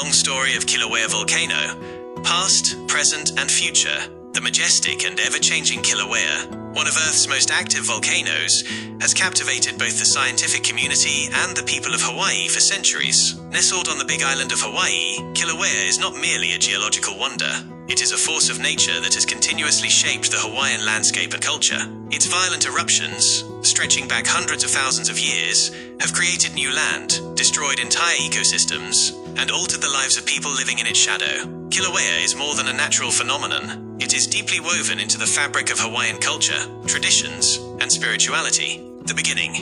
long story of Kilauea volcano, past, present, and future. The majestic and ever-changing Kilauea, one of Earth's most active volcanoes, has captivated both the scientific community and the people of Hawaii for centuries. Nestled on the big island of Hawaii, Kilauea is not merely a geological wonder. It is a force of nature that has continuously shaped the Hawaiian landscape and culture. Its violent eruptions, stretching back hundreds of thousands of years, have created new land, destroyed entire ecosystems, and altered the lives of people living in its shadow. Kilauea is more than a natural phenomenon. It is deeply woven into the fabric of Hawaiian culture, traditions, and spirituality. The beginning.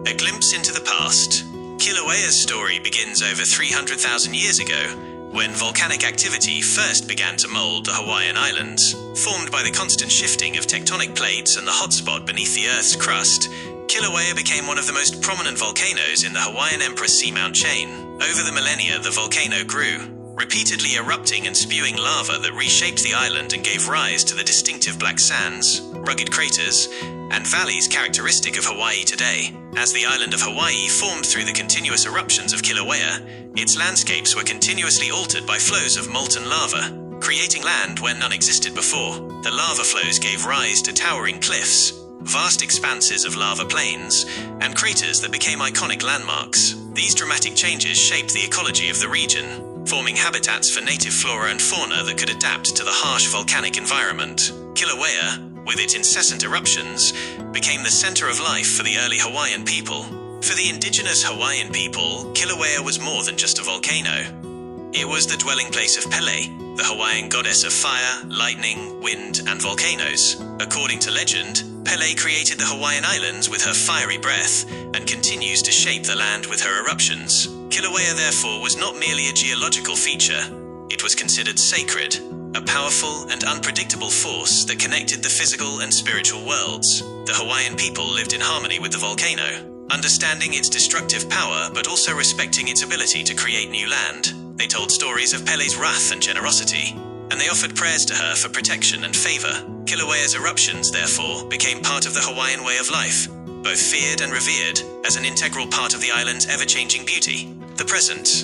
A glimpse into the past. Kilauea's story begins over 300,000 years ago, when volcanic activity first began to mold the Hawaiian Islands. Formed by the constant shifting of tectonic plates and the hotspot beneath the Earth's crust, Kilauea became one of the most prominent volcanoes in the Hawaiian Empress Seamount chain. Over the millennia, the volcano grew, repeatedly erupting and spewing lava that reshaped the island and gave rise to the distinctive black sands, rugged craters, and valleys characteristic of Hawaii today. As the island of Hawaii formed through the continuous eruptions of Kilauea, its landscapes were continuously altered by flows of molten lava, creating land where none existed before. The lava flows gave rise to towering cliffs, vast expanses of lava plains, and craters that became iconic landmarks. These dramatic changes shaped the ecology of the region, forming habitats for native flora and fauna that could adapt to the harsh volcanic environment. Kilauea, with its incessant eruptions, became the center of life for the early Hawaiian people. For the indigenous Hawaiian people, Kilauea was more than just a volcano. It was the dwelling place of Pele, the Hawaiian goddess of fire, lightning, wind, and volcanoes. According to legend, Pele created the Hawaiian Islands with her fiery breath and continues to shape the land with her eruptions. Kilauea, therefore, was not merely a geological feature. It was considered sacred, a powerful and unpredictable force that connected the physical and spiritual worlds. The Hawaiian people lived in harmony with the volcano, understanding its destructive power but also respecting its ability to create new land. They told stories of Pele's wrath and generosity, and they offered prayers to her for protection and favor. Kilauea's eruptions, therefore, became part of the Hawaiian way of life, both feared and revered as an integral part of the island's ever-changing beauty. The present.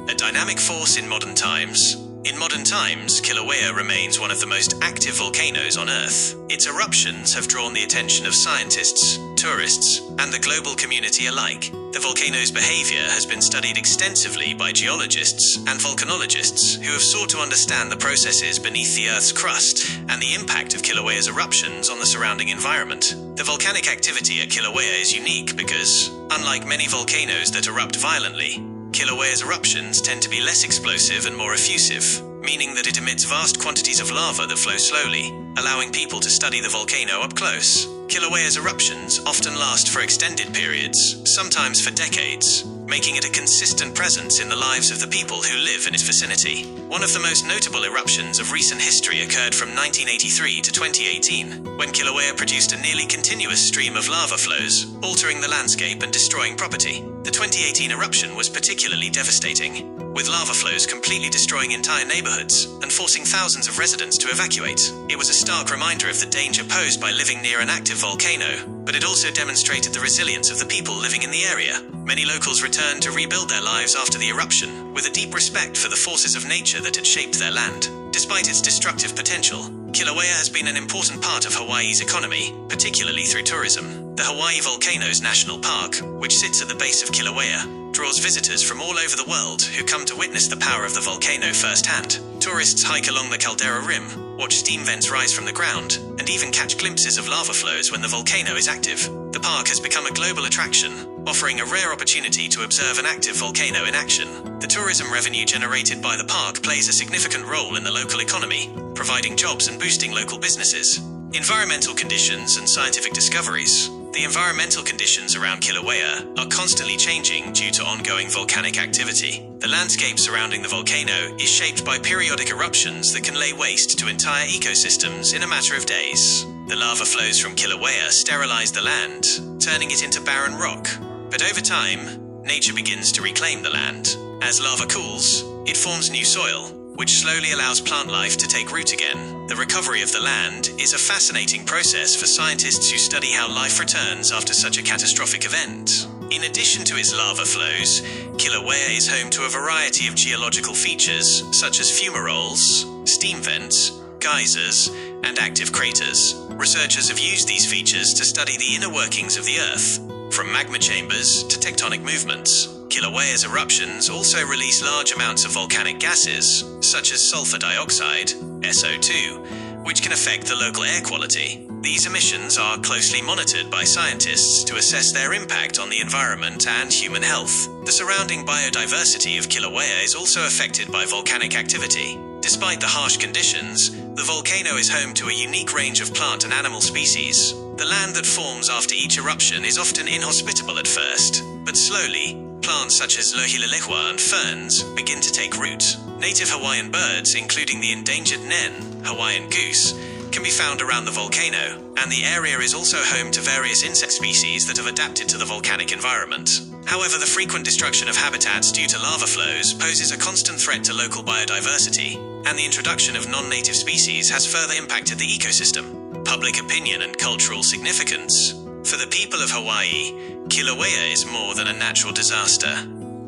A dynamic force in modern times. In modern times, Kilauea remains one of the most active volcanoes on Earth. Its eruptions have drawn the attention of scientists, tourists, and the global community alike. The volcano's behavior has been studied extensively by geologists and volcanologists who have sought to understand the processes beneath the Earth's crust and the impact of Kilauea's eruptions on the surrounding environment. The volcanic activity at Kilauea is unique because, unlike many volcanoes that erupt violently, Kilauea's eruptions tend to be less explosive and more effusive, meaning that it emits vast quantities of lava that flow slowly, allowing people to study the volcano up close. Kilauea's eruptions often last for extended periods, sometimes for decades, making it a consistent presence in the lives of the people who live in its vicinity. One of the most notable eruptions of recent history occurred from 1983 to 2018, when Kilauea produced a nearly continuous stream of lava flows, altering the landscape and destroying property. The 2018 eruption was particularly devastating, with lava flows completely destroying entire neighborhoods and forcing thousands of residents to evacuate. It was a stark reminder of the danger posed by living near an active volcano, but it also demonstrated the resilience of the people living in the area. Many locals returned to rebuild their lives after the eruption, with a deep respect for the forces of nature that had shaped their land. Despite its destructive potential, Kilauea has been an important part of Hawaii's economy, particularly through tourism. The Hawaii Volcanoes National Park, which sits at the base of Kilauea, draws visitors from all over the world who come to witness the power of the volcano firsthand. Tourists hike along the caldera rim, watch steam vents rise from the ground, and even catch glimpses of lava flows when the volcano is active. The park has become a global attraction, offering a rare opportunity to observe an active volcano in action. The tourism revenue generated by the park plays a significant role in the local economy, providing jobs and boosting local businesses. Environmental conditions and scientific discoveries. The environmental conditions around Kilauea are constantly changing due to ongoing volcanic activity. The landscape surrounding the volcano is shaped by periodic eruptions that can lay waste to entire ecosystems in a matter of days. The lava flows from Kilauea sterilize the land, turning it into barren rock. But over time, nature begins to reclaim the land. As lava cools, it forms new soil, which slowly allows plant life to take root again. The recovery of the land is a fascinating process for scientists who study how life returns after such a catastrophic event. In addition to its lava flows, Kilauea is home to a variety of geological features such as fumaroles, steam vents, geysers, and active craters. Researchers have used these features to study the inner workings of the Earth, from magma chambers to tectonic movements. Kilauea's eruptions also release large amounts of volcanic gases, such as sulfur dioxide, SO2, which can affect the local air quality. These emissions are closely monitored by scientists to assess their impact on the environment and human health. The surrounding biodiversity of Kilauea is also affected by volcanic activity. Despite the harsh conditions, the volcano is home to a unique range of plant and animal species. The land that forms after each eruption is often inhospitable at first, but slowly, plants such as lohilelehua and ferns begin to take root. Native Hawaiian birds, including the endangered nen, Hawaiian goose, can be found around the volcano, and the area is also home to various insect species that have adapted to the volcanic environment. However, the frequent destruction of habitats due to lava flows poses a constant threat to local biodiversity, and the introduction of non-native species has further impacted the ecosystem. Public opinion and cultural significance. For the people of Hawaii, Kilauea is more than a natural disaster.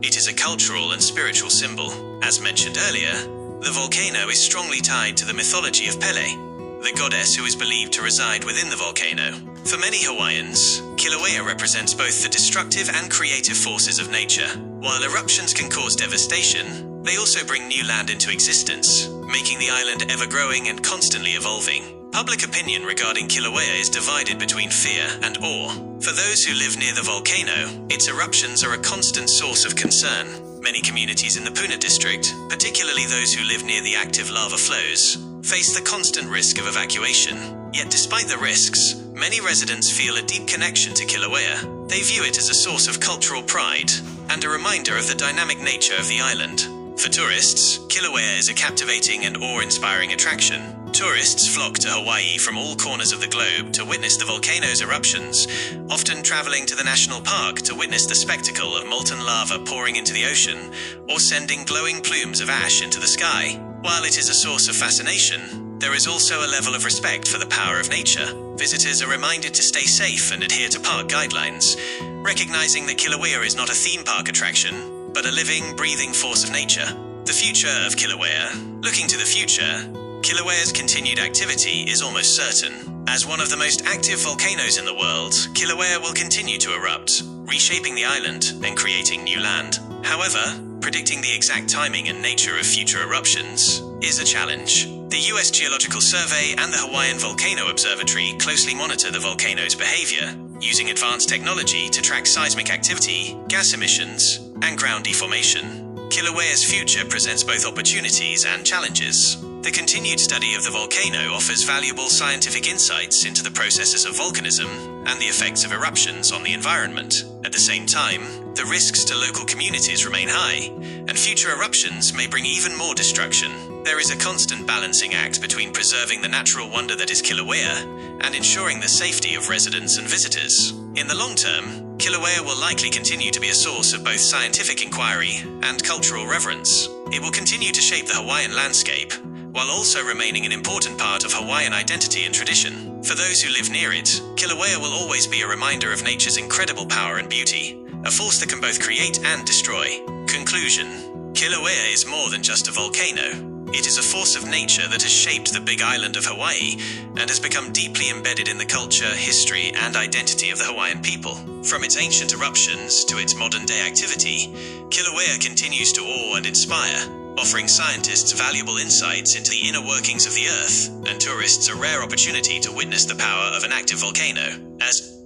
It is a cultural and spiritual symbol. As mentioned earlier, the volcano is strongly tied to the mythology of Pele, the goddess who is believed to reside within the volcano. For many Hawaiians, Kilauea represents both the destructive and creative forces of nature. While eruptions can cause devastation, they also bring new land into existence, making the island ever-growing and constantly evolving. Public opinion regarding Kilauea is divided between fear and awe. For those who live near the volcano, its eruptions are a constant source of concern. Many communities in the Puna district, particularly those who live near the active lava flows, face the constant risk of evacuation. Yet despite the risks, many residents feel a deep connection to Kilauea. They view it as a source of cultural pride and a reminder of the dynamic nature of the island. For tourists, Kilauea is a captivating and awe-inspiring attraction. Tourists flock to Hawaii from all corners of the globe to witness the volcano's eruptions, often traveling to the national park to witness the spectacle of molten lava pouring into the ocean or sending glowing plumes of ash into the sky. While it is a source of fascination, there is also a level of respect for the power of nature. Visitors are reminded to stay safe and adhere to park guidelines, recognizing that Kilauea is not a theme park attraction, but a living, breathing force of nature. The future of Kilauea. Looking to the future, Kilauea's continued activity is almost certain. As one of the most active volcanoes in the world, Kilauea will continue to erupt, reshaping the island and creating new land. However, predicting the exact timing and nature of future eruptions is a challenge. The US Geological Survey and the Hawaiian Volcano Observatory closely monitor the volcano's behavior, using advanced technology to track seismic activity, gas emissions, and ground deformation. Kilauea's future presents both opportunities and challenges. The continued study of the volcano offers valuable scientific insights into the processes of volcanism and the effects of eruptions on the environment. At the same time, the risks to local communities remain high, and future eruptions may bring even more destruction. There is a constant balancing act between preserving the natural wonder that is Kilauea and ensuring the safety of residents and visitors. In the long term, Kilauea will likely continue to be a source of both scientific inquiry and cultural reverence. It will continue to shape the Hawaiian landscape, while also remaining an important part of Hawaiian identity and tradition. For those who live near it, Kilauea will always be a reminder of nature's incredible power and beauty, a force that can both create and destroy. Conclusion. Kilauea is more than just a volcano. It is a force of nature that has shaped the big island of Hawaii and has become deeply embedded in the culture, history, and identity of the Hawaiian people. From its ancient eruptions to its modern-day activity, Kilauea continues to awe and inspire, offering scientists valuable insights into the inner workings of the Earth and tourists a rare opportunity to witness the power of an active volcano. As